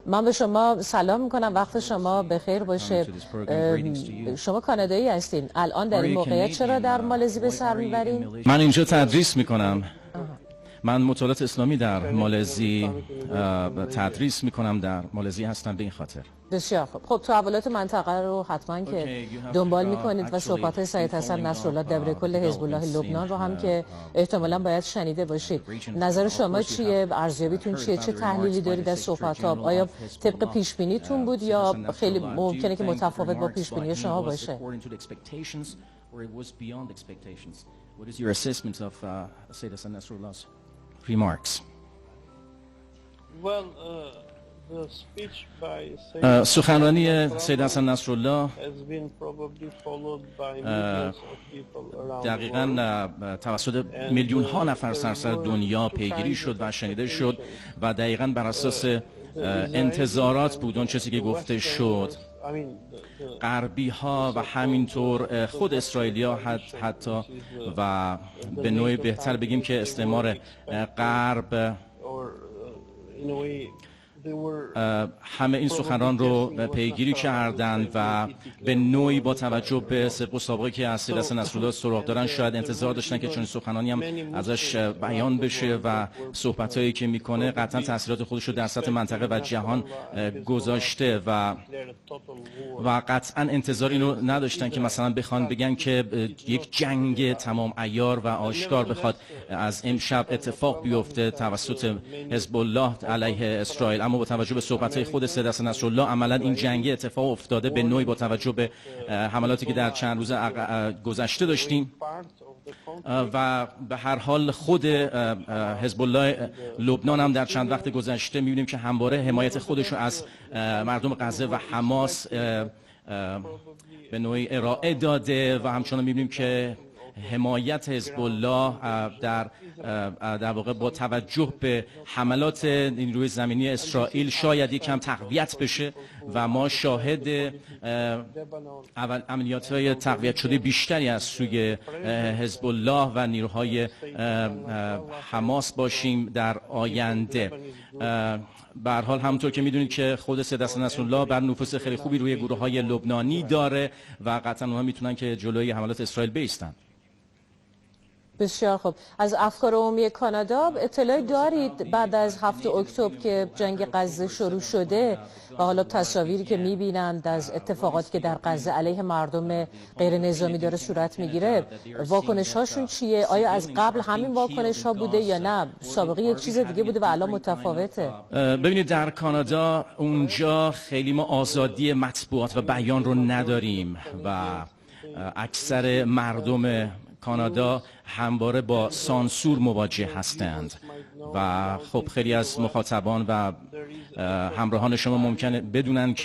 من به شما سلام میکنم، وقت شما بخیر باشه. شما کانادایی هستین، الان در این موقعیت چرا در مالزی به سر میبرین؟ من اینجا تدریس میکنم. من مطالعات اسلامی در مالزی تدریس میکنم، در مالزی هستم به این خاطر. بسیار خوب. خب تحولات منطقه رو حتما که دنبال میکنید و صحبت سید حسن نصرالله دبیرکل حزب الله لبنان رو هم که احتمالاً باید شنیده باشید. نظر شما چیه؟ ارزیابیتون چیه؟ چه تحلیلی دارید از صحبت‌ها؟ آیا طبق پیش بینیتون بود یا خیلی ممکنه که متفاوت با پیش بینی شما باشه؟ What is your assessment of Sayyid Hassan Nasrullah's remarks? Well, the speech by سخنرانی سید حسن نصرالله has been probably followed by millions of people around the دقیقاً توسط میلیون ها نفر سراسر دنیا پیگیری شد و شنیده شد و دقیقاً بر اساس انتظارات بود اون چیزی که گفته شد. غربی ها و همینطور خود اسرائیلی ها حتی و به نوعی بهتر بگیم که استعمار غرب همه این سخنران رو پیگیری کردند و به نوعی با توجه به سابقه و سابقه که از سید حسن نصرالله سراغ دارن شاید انتظار داشتن که چون سخنرانی هم ازش بیان بشه و صحبتایی که میکنه قطعا تاثیرات خودش رو در سطح منطقه و جهان گذاشته و قطعا انتظار اینو نداشتن که مثلا بخوان بگن که یک جنگ تمام عیار و آشکار بخواد از امشب اتفاق بیفته توسط حزب الله علیه اسرائیل. اما با توجه به صحبت‌های خود سید حسن نصرالله عملاً این جنگ اتفاق افتاده به نوعی با توجه به حملاتی که در چند روز گذشته داشتیم و به هر حال خود حزب الله لبنان هم در چند وقت گذشته می‌بینیم که همواره حمایت خودش رو از مردم غزه و حماس به نوعی ارائه داده و همچنان می‌بینیم که حمایت حزب الله در واقع با توجه به حملات نیروی زمینی اسرائیل شاید یکم تقویت بشه و ما شاهد عملیات‌های تقویت شده بیشتری از سوی حزب الله و نیروهای حماس باشیم در آینده. به هر حال همونطور که میدونید که خود سید حسن نصرالله بر نفوذ خیلی خوبی روی گروه‌های لبنانی داره و قطعا اونها میتونن که جلوی حملات اسرائیل بایستن. بسیار خوب. از افکار عمومی کانادا اطلاعی دارید بعد از 7 اکتبر که جنگ غزه شروع شده و حالا تصاویری که می‌بینند از اتفاقاتی که در غزه علیه مردم غیر نظامی داره صورت میگیره، واکنش هاشون چیه؟ آیا از قبل همین واکنش ها بوده یا نه سابقه یک چیز دیگه بوده و الان متفاوته؟ ببینید در کانادا اونجا خیلی ما آزادی مطبوعات و بیان رو نداریم و اکثر مردم کانادا همواره با سانسور مواجه هستند و خب خیلی از مخاطبان و همراهان شما ممکنه بدونن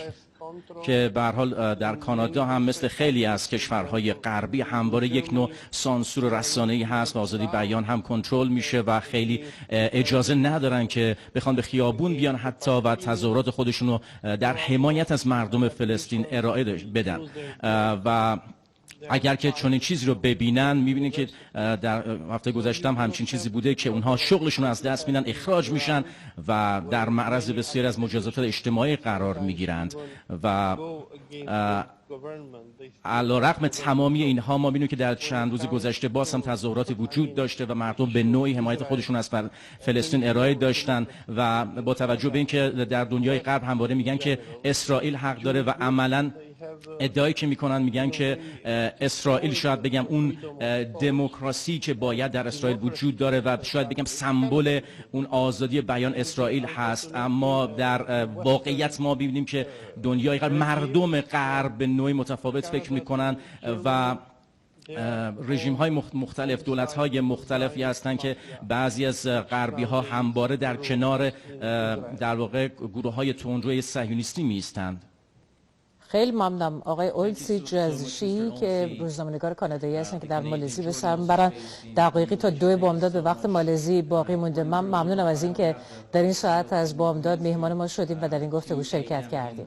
که به هر حال در کانادا هم مثل خیلی از کشورهای غربی همواره یک نوع سانسور رسانه‌ای هست و آزادی بیان هم کنترل میشه و خیلی اجازه ندارن که بخوان به خیابون بیان حتی و تظاهرات خودشون رو در حمایت از مردم فلسطین ارائه بدن و اگر که چنین چیزی رو ببینن میبینن که در هفته گذشته هم همچین چیزی بوده که اونها شغلشون از دست میدن، اخراج میشن و در معرض بسیاری از مجازات اجتماعی قرار میگیرند و علیرغم تمامی اینها ما میبینیم که در چند روز گذشته باز هم تظاهراتی وجود داشته و مردم به نوعی حمایت خودشون از فلسطین ارائه داشتن و با توجه به اینکه در دنیای غرب همواره میگن که اسرائیل حق داره و عملاً ادعایی که میکنن میگن که اسرائیل شاید بگم اون دموکراسی که باید در اسرائیل وجود داره و شاید بگم سمبل اون آزادی بیان اسرائیل هست، اما در واقعیت ما ببینیم که دنیای غرب مردم غرب به نوعی متفاوت فکر میکنن و رژیم های مختلف، دولت های مختلفی هستند که بعضی از غربی ها همواره در کنار در واقع گروه های تندروی صهیونیستی میستند. خیلی ممنونم آقای اولسی جزشی که روزنامه‌نگار کانادایی هستن که در مالزی به سر میبرن. دقیقی تا 2 بامداد به وقت مالزی باقی مونده. من ممنونم از اینکه در این ساعت از بامداد مهمان ما شدیم و در این گفتگو شرکت کردیم.